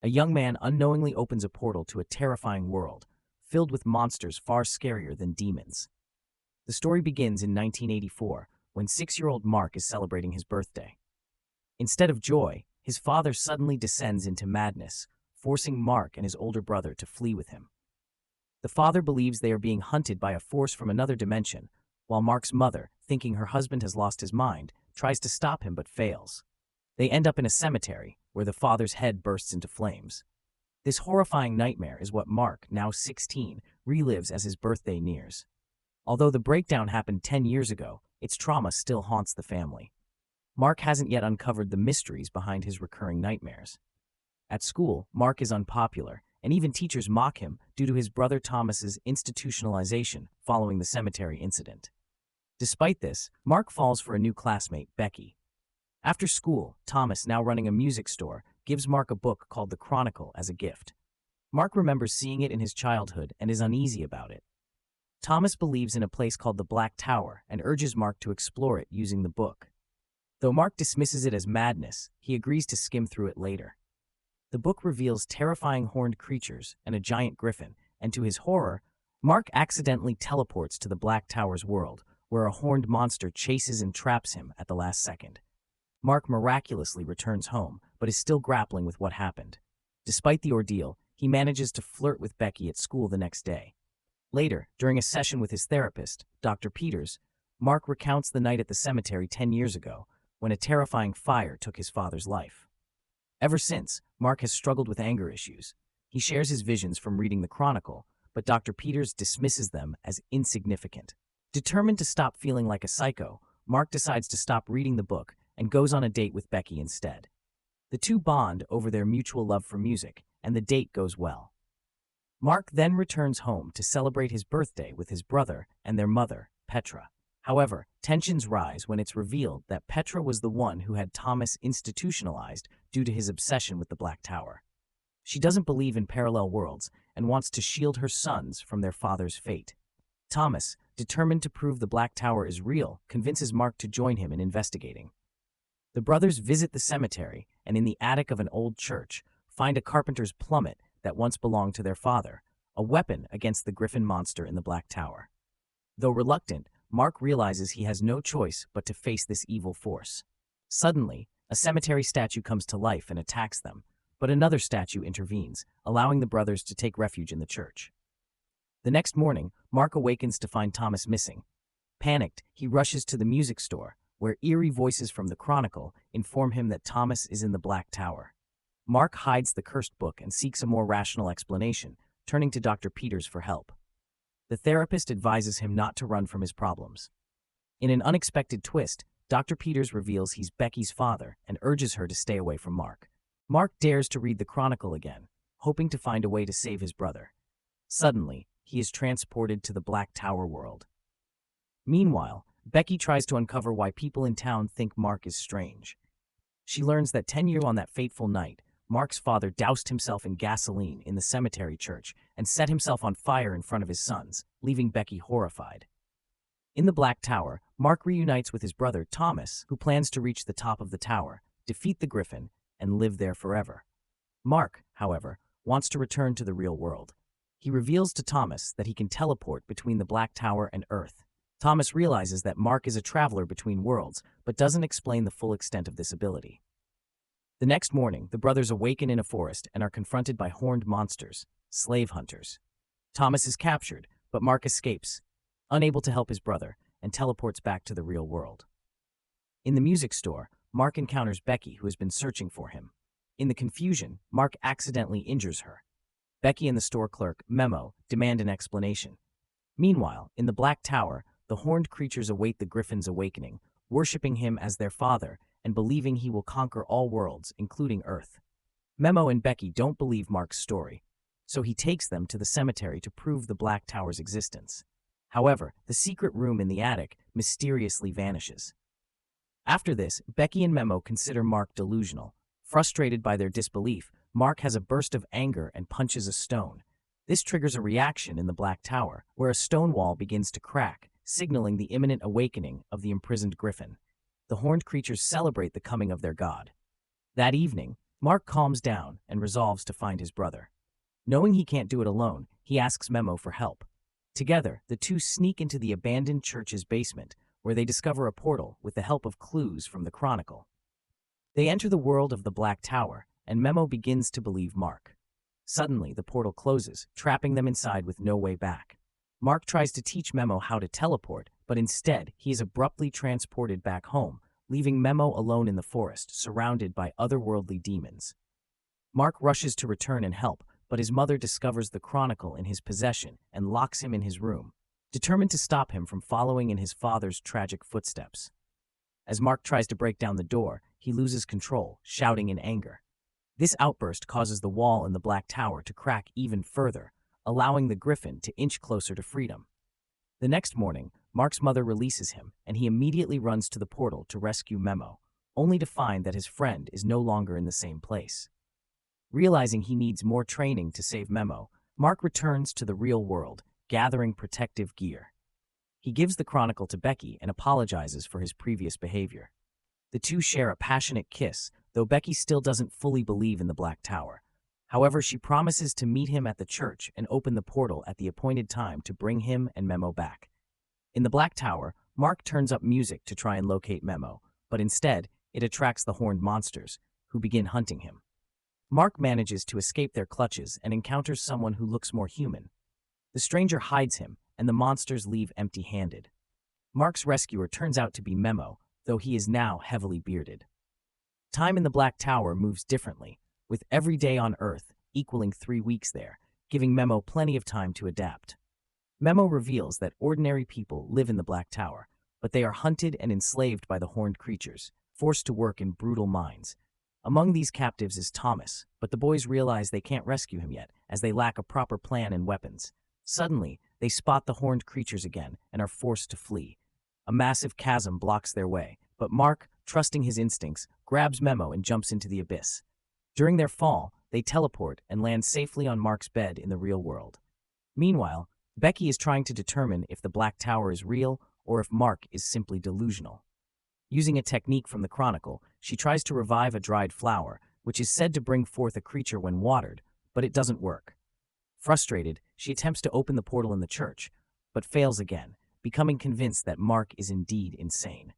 a young man unknowingly opens a portal to a terrifying world, filled with monsters far scarier than demons. The story begins in 1984, when 6-year-old Mark is celebrating his birthday. Instead of joy, his father suddenly descends into madness, forcing Mark and his older brother to flee with him. The father believes they are being hunted by a force from another dimension, while Mark's mother, thinking her husband has lost his mind, tries to stop him but fails. They end up in a cemetery, where the father's head bursts into flames. This horrifying nightmare is what Mark, now 16, relives as his birthday nears. Although the breakdown happened 10 years ago, its trauma still haunts the family. Mark hasn't yet uncovered the mysteries behind his recurring nightmares. At school, Mark is unpopular, and even teachers mock him due to his brother Thomas's institutionalization following the cemetery incident. Despite this, Mark falls for a new classmate, Becky. After school, Thomas, now running a music store, gives Mark a book called The Chronicle as a gift. Mark remembers seeing it in his childhood and is uneasy about it. Thomas believes in a place called the Black Tower and urges Mark to explore it using the book. Though Mark dismisses it as madness, he agrees to skim through it later. The book reveals terrifying horned creatures and a giant griffin, and to his horror, Mark accidentally teleports to the Black Tower's world, where a horned monster chases and traps him at the last second. Mark miraculously returns home, but is still grappling with what happened. Despite the ordeal, he manages to flirt with Becky at school the next day. Later, during a session with his therapist, Dr. Peters, Mark recounts the night at the cemetery 10 years ago, when a terrifying fire took his father's life. Ever since, Mark has struggled with anger issues. He shares his visions from reading the Chronicle, but Dr. Peters dismisses them as insignificant. Determined to stop feeling like a psycho, Mark decides to stop reading the book and goes on a date with Becky instead. The two bond over their mutual love for music, and the date goes well. Mark then returns home to celebrate his birthday with his brother and their mother, Petra. However, tensions rise when it's revealed that Petra was the one who had Thomas institutionalized due to his obsession with the Black Tower. She doesn't believe in parallel worlds and wants to shield her sons from their father's fate. Thomas, determined to prove the Black Tower is real, convinces Mark to join him in investigating. The brothers visit the cemetery and in the attic of an old church find a carpenter's plummet that once belonged to their father, a weapon against the Griffin monster in the Black Tower. Though reluctant, Mark realizes he has no choice but to face this evil force. Suddenly, a cemetery statue comes to life and attacks them, but another statue intervenes, allowing the brothers to take refuge in the church. The next morning, Mark awakens to find Thomas missing. Panicked, he rushes to the music store, where eerie voices from the Chronicle inform him that Thomas is in the Black Tower. Mark hides the cursed book and seeks a more rational explanation, turning to Dr. Peters for help. The therapist advises him not to run from his problems. In an unexpected twist, Dr. Peters reveals he's Becky's father and urges her to stay away from Mark. Mark dares to read the Chronicle again, hoping to find a way to save his brother. Suddenly, he is transported to the Black Tower world. Meanwhile, Becky tries to uncover why people in town think Mark is strange. She learns that 10 years on that fateful night, Mark's father doused himself in gasoline in the cemetery church and set himself on fire in front of his sons, leaving Becky horrified. In the Black Tower, Mark reunites with his brother Thomas, who plans to reach the top of the tower, defeat the Griffin, and live there forever. Mark, however, wants to return to the real world. He reveals to Thomas that he can teleport between the Black Tower and Earth. Thomas realizes that Mark is a traveler between worlds, but doesn't explain the full extent of this ability. The next morning, the brothers awaken in a forest and are confronted by horned monsters, slave hunters. Thomas is captured, but Mark escapes, unable to help his brother, and teleports back to the real world. In the music store, Mark encounters Becky, who has been searching for him. In the confusion, Mark accidentally injures her. Becky and the store clerk, Memo, demand an explanation. Meanwhile, in the Black Tower, the horned creatures await the Griffin's awakening, worshipping him as their father and believing he will conquer all worlds, including Earth. Memo and Becky don't believe Mark's story, so he takes them to the cemetery to prove the Black Tower's existence. However, the secret room in the attic mysteriously vanishes. After this, Becky and Memo consider Mark delusional. Frustrated by their disbelief, Mark has a burst of anger and punches a stone. This triggers a reaction in the Black Tower, where a stone wall begins to crack, signaling the imminent awakening of the imprisoned Griffin. The horned creatures celebrate the coming of their god. That evening, Mark calms down and resolves to find his brother. Knowing he can't do it alone, he asks Memo for help. Together, the two sneak into the abandoned church's basement, where they discover a portal with the help of clues from the Chronicle. They enter the world of the Black Tower, and Memo begins to believe Mark. Suddenly, the portal closes, trapping them inside with no way back. Mark tries to teach Memo how to teleport, but instead, he is abruptly transported back home, leaving Memo alone in the forest, surrounded by otherworldly demons. Mark rushes to return and help, but his mother discovers the Chronicle in his possession and locks him in his room, determined to stop him from following in his father's tragic footsteps. As Mark tries to break down the door, he loses control, shouting in anger. This outburst causes the wall in the Black Tower to crack even further, allowing the Griffin to inch closer to freedom. The next morning, Mark's mother releases him, and he immediately runs to the portal to rescue Memo, only to find that his friend is no longer in the same place. Realizing he needs more training to save Memo, Mark returns to the real world, gathering protective gear. He gives the Chronicle to Becky and apologizes for his previous behavior. The two share a passionate kiss, though Becky still doesn't fully believe in the Black Tower. However, she promises to meet him at the church and open the portal at the appointed time to bring him and Memo back. In the Black Tower, Mark turns up music to try and locate Memo, but instead, it attracts the horned monsters, who begin hunting him. Mark manages to escape their clutches and encounters someone who looks more human. The stranger hides him, and the monsters leave empty-handed. Mark's rescuer turns out to be Memo, though he is now heavily bearded. Time in the Black Tower moves differently, with every day on Earth equaling 3 weeks there, giving Memo plenty of time to adapt. Memo reveals that ordinary people live in the Black Tower, but they are hunted and enslaved by the horned creatures, forced to work in brutal mines. Among these captives is Thomas, but the boys realize they can't rescue him yet, as they lack a proper plan and weapons. Suddenly, they spot the horned creatures again and are forced to flee. A massive chasm blocks their way, but Mark, trusting his instincts, grabs Memo and jumps into the abyss. During their fall, they teleport and land safely on Mark's bed in the real world. Meanwhile, Becky is trying to determine if the Black Tower is real or if Mark is simply delusional. Using a technique from the Chronicle, she tries to revive a dried flower, which is said to bring forth a creature when watered, but it doesn't work. Frustrated, she attempts to open the portal in the church, but fails again, becoming convinced that Mark is indeed insane.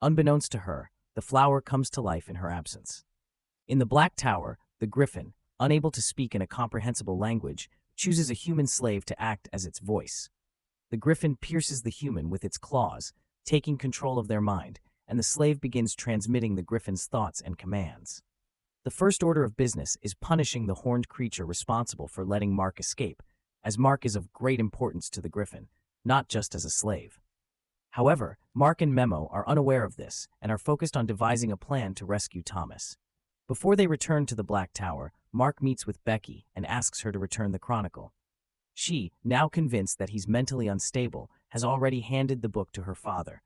Unbeknownst to her, the flower comes to life in her absence. In the Black Tower, the Griffin, unable to speak in a comprehensible language, chooses a human slave to act as its voice. The Griffin pierces the human with its claws, taking control of their mind, and the slave begins transmitting the Griffin's thoughts and commands. The first order of business is punishing the horned creature responsible for letting Mark escape, as Mark is of great importance to the Griffin, not just as a slave. However, Mark and Memo are unaware of this and are focused on devising a plan to rescue Thomas. Before they return to the Black Tower, Mark meets with Becky and asks her to return the Chronicle. She, now convinced that he's mentally unstable, has already handed the book to her father.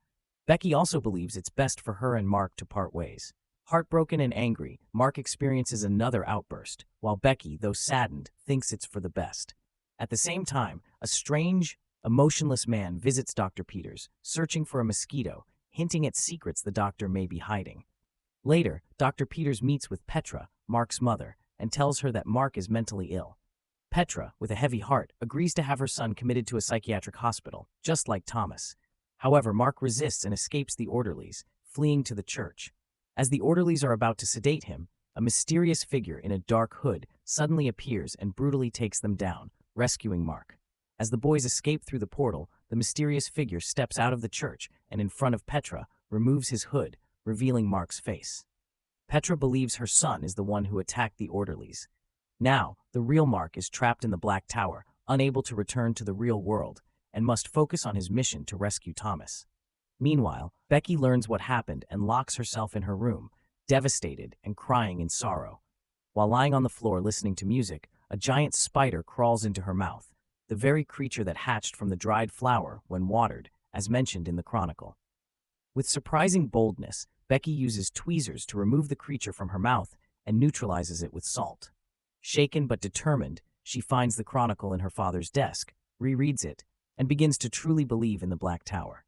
Becky also believes it's best for her and Mark to part ways. Heartbroken and angry, Mark experiences another outburst, while Becky, though saddened, thinks it's for the best. At the same time, a strange, emotionless man visits Dr. Peters, searching for a mosquito, hinting at secrets the doctor may be hiding. Later, Dr. Peters meets with Petra, Mark's mother, and tells her that Mark is mentally ill. Petra, with a heavy heart, agrees to have her son committed to a psychiatric hospital, just like Thomas. However, Mark resists and escapes the orderlies, fleeing to the church. As the orderlies are about to sedate him, a mysterious figure in a dark hood suddenly appears and brutally takes them down, rescuing Mark. As the boys escape through the portal, the mysterious figure steps out of the church and in front of Petra, removes his hood, revealing Mark's face. Petra believes her son is the one who attacked the orderlies. Now, the real Mark is trapped in the Black Tower, unable to return to the real world, and must focus on his mission to rescue Thomas. Meanwhile, Becky learns what happened and locks herself in her room, devastated and crying in sorrow. While lying on the floor listening to music, a giant spider crawls into her mouth, the very creature that hatched from the dried flower when watered, as mentioned in the Chronicle. With surprising boldness, Becky uses tweezers to remove the creature from her mouth and neutralizes it with salt. Shaken but determined, she finds the Chronicle in her father's desk, rereads it, and begins to truly believe in the Black Tower.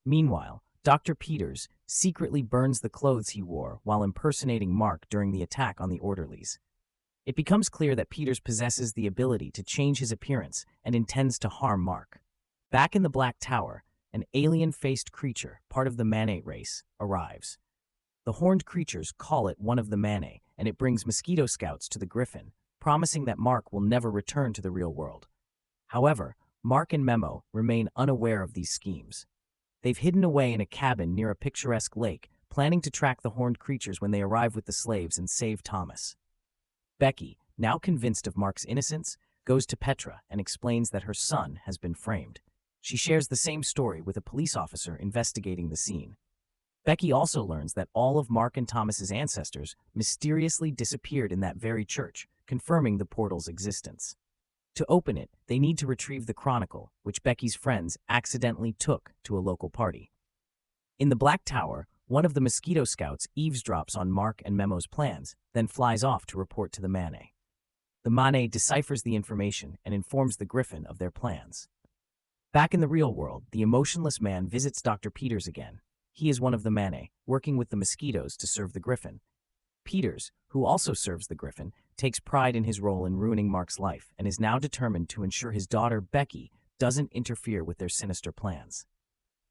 Meanwhile, Dr. Peters, secretly burns the clothes he wore while impersonating Mark during the attack on the orderlies. It becomes clear that Peters possesses the ability to change his appearance and intends to harm Mark. Back in the Black Tower, an alien-faced creature, part of the Mane race, arrives. The horned creatures call it one of the Mane, and it brings mosquito scouts to the Griffin, promising that Mark will never return to the real world. However, Mark and Memo remain unaware of these schemes. They've hidden away in a cabin near a picturesque lake, planning to track the horned creatures when they arrive with the slaves and save Thomas. Becky, now convinced of Mark's innocence, goes to Petra and explains that her son has been framed. She shares the same story with a police officer investigating the scene. Becky also learns that all of Mark and Thomas's ancestors mysteriously disappeared in that very church, confirming the portal's existence. To open it, they need to retrieve the Chronicle, which Becky's friends accidentally took to a local party. In the Black Tower, one of the mosquito scouts eavesdrops on Mark and Memo's plans, then flies off to report to the Mane. The Mane deciphers the information and informs the Griffin of their plans. Back in the real world, the emotionless man visits Dr. Peters again. He is one of the Mane, working with the mosquitoes to serve the Griffin. Peters, who also serves the Griffin, takes pride in his role in ruining Mark's life and is now determined to ensure his daughter, Becky, doesn't interfere with their sinister plans.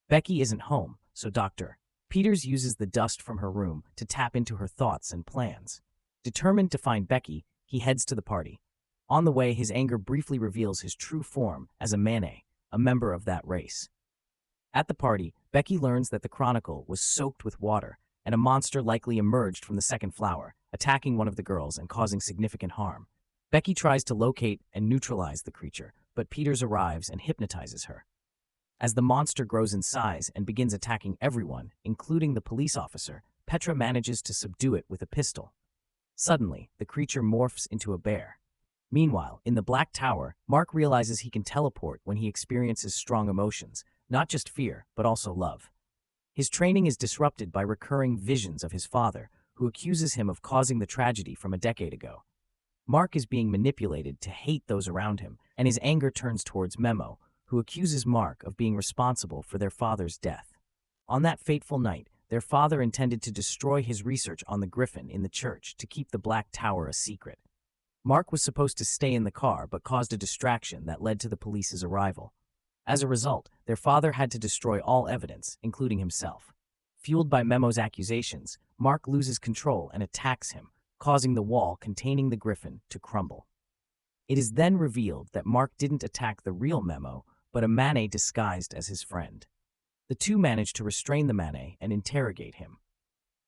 Becky isn't home, so Dr. Peters uses the dust from her room to tap into her thoughts and plans. Determined to find Becky, he heads to the party. On the way, his anger briefly reveals his true form as a Mane, a member of that race. At the party, Becky learns that the Chronicle was soaked with water, and a monster likely emerged from the second flower, attacking one of the girls and causing significant harm. Becky tries to locate and neutralize the creature, but Peters arrives and hypnotizes her. As the monster grows in size and begins attacking everyone, including the police officer, Petra manages to subdue it with a pistol. Suddenly, the creature morphs into a bear. Meanwhile, in the Black Tower, Mark realizes he can teleport when he experiences strong emotions, not just fear, but also love. His training is disrupted by recurring visions of his father, who accuses him of causing the tragedy from a decade ago. Mark is being manipulated to hate those around him, and his anger turns towards Memo, who accuses Mark of being responsible for their father's death. On that fateful night, their father intended to destroy his research on the Griffin in the church to keep the Black Tower a secret. Mark was supposed to stay in the car but caused a distraction that led to the police's arrival. As a result, their father had to destroy all evidence, including himself. Fueled by Memo's accusations, Mark loses control and attacks him, causing the wall containing the Griffin to crumble. It is then revealed that Mark didn't attack the real Memo, but a Mane disguised as his friend. The two manage to restrain the Mane and interrogate him.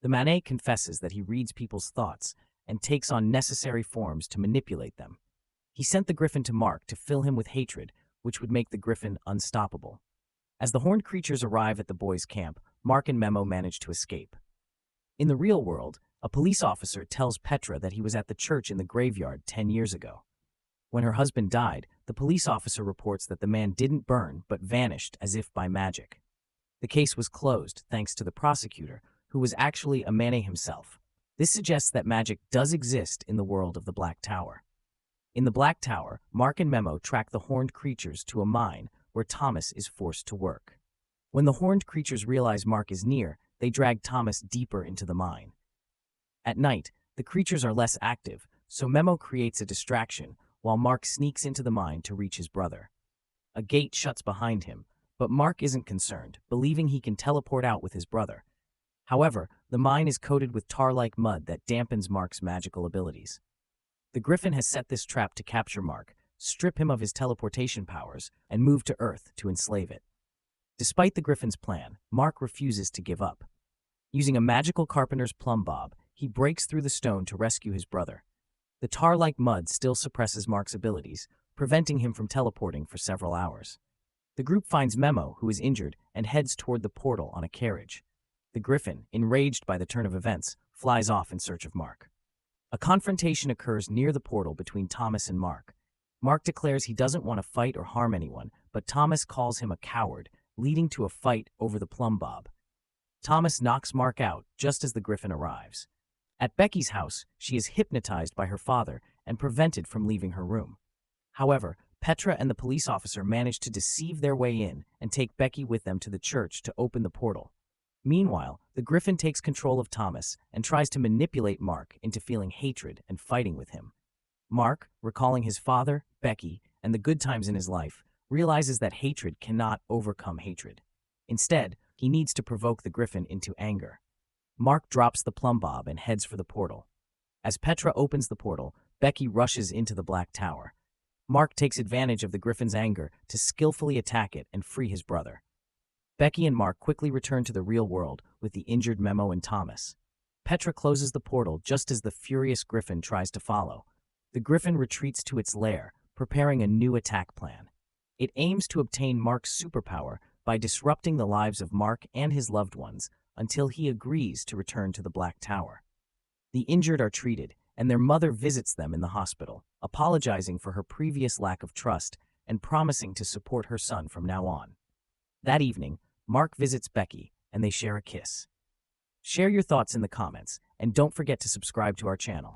The Mane confesses that he reads people's thoughts and takes on necessary forms to manipulate them. He sent the Griffin to Mark to fill him with hatred, which would make the Griffin unstoppable. As the horned creatures arrive at the boys' camp, Mark and Memo manage to escape. In the real world, a police officer tells Petra that he was at the church in the graveyard 10 years ago. When her husband died, the police officer reports that the man didn't burn but vanished as if by magic. The case was closed thanks to the prosecutor, who was actually a Mane himself. This suggests that magic does exist in the world of the Black Tower. In the Black Tower, Mark and Memo track the horned creatures to a mine where Thomas is forced to work. When the horned creatures realize Mark is near, they drag Thomas deeper into the mine. At night, the creatures are less active, so Memo creates a distraction while Mark sneaks into the mine to reach his brother. A gate shuts behind him, but Mark isn't concerned, believing he can teleport out with his brother. However, the mine is coated with tar-like mud that dampens Mark's magical abilities. The Griffin has set this trap to capture Mark, strip him of his teleportation powers, and move to Earth to enslave it. Despite the Griffin's plan, Mark refuses to give up. Using a magical carpenter's plumb bob, he breaks through the stone to rescue his brother. The tar-like mud still suppresses Mark's abilities, preventing him from teleporting for several hours. The group finds Memo, who is injured, and heads toward the portal on a carriage. The Griffin, enraged by the turn of events, flies off in search of Mark. A confrontation occurs near the portal between Thomas and Mark. Mark declares he doesn't want to fight or harm anyone, but Thomas calls him a coward, leading to a fight over the plumb bob. Thomas knocks Mark out just as the Griffin arrives. At Becky's house, she is hypnotized by her father and prevented from leaving her room. However, Petra and the police officer manage to deceive their way in and take Becky with them to the church to open the portal. Meanwhile, the Griffin takes control of Thomas and tries to manipulate Mark into feeling hatred and fighting with him. Mark, recalling his father, Becky, and the good times in his life, realizes that hatred cannot overcome hatred. Instead, he needs to provoke the Griffin into anger. Mark drops the plumb bob and heads for the portal. As Petra opens the portal, Becky rushes into the Black Tower. Mark takes advantage of the Griffin's anger to skillfully attack it and free his brother. Becky and Mark quickly return to the real world with the injured Memo and Thomas. Petra closes the portal just as the furious Griffin tries to follow. The Griffin retreats to its lair, preparing a new attack plan. It aims to obtain Mark's superpower by disrupting the lives of Mark and his loved ones until he agrees to return to the Black Tower. The injured are treated, and their mother visits them in the hospital, apologizing for her previous lack of trust and promising to support her son from now on. That evening, Mark visits Becky, and they share a kiss. Share your thoughts in the comments, and don't forget to subscribe to our channel.